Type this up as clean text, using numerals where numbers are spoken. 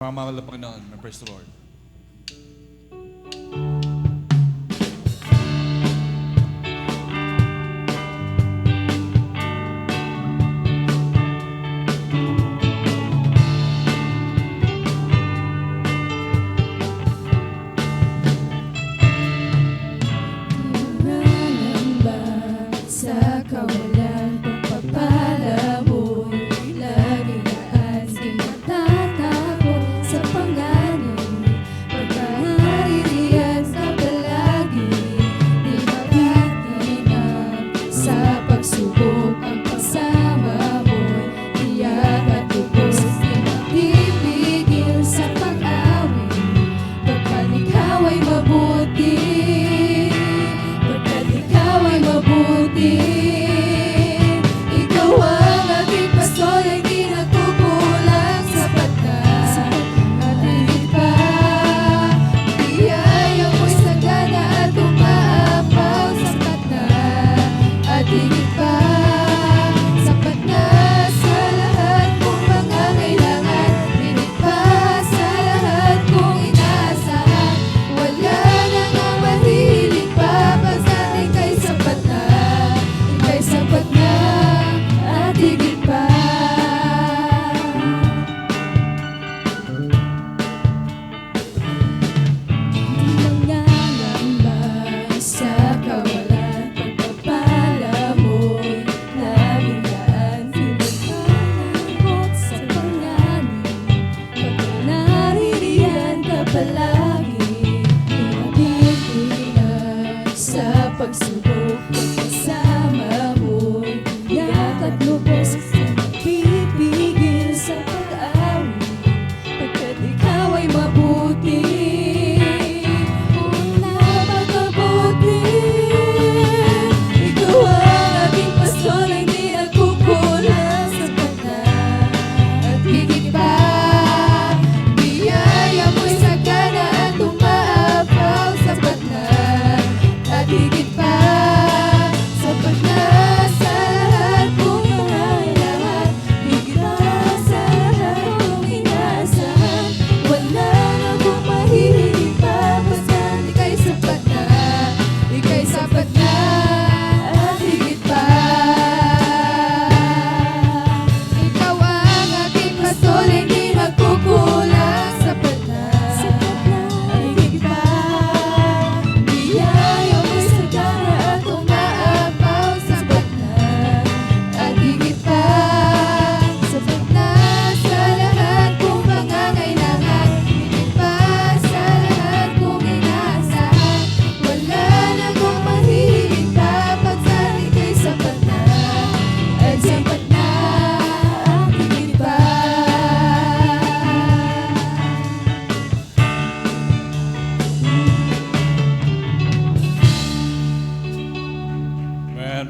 Mga mahal na Panginoon, praise the Lord. Sa kawalan, pagpapala mo'y laging nais, di matatakot sa panganib. Pagkahaririyan ka palagi, di makatinag sa pagsubok. Ang pagsama mo'y tiyak at lubos, di magpipigil sa pag-awit. Pagkat ikaw ay mabuti, ikaw ang aking pastor, ay di nagkukulang, sapat na at higit pa. Biyaya mo'y sagana at umaapaw, sapat na at higit pa. Sapat na sa lahat kong mga kailangan, higit pa sa lahat kong inaasahan. Wala na nga mahilig pa, basta ika'y sapat na, ika'y sapat na at higit pa. Di mangangamba sa kawalan, pagpapala mo'y laging daan. Di magpatakot sa panganib, pagka naririyan ka palagi.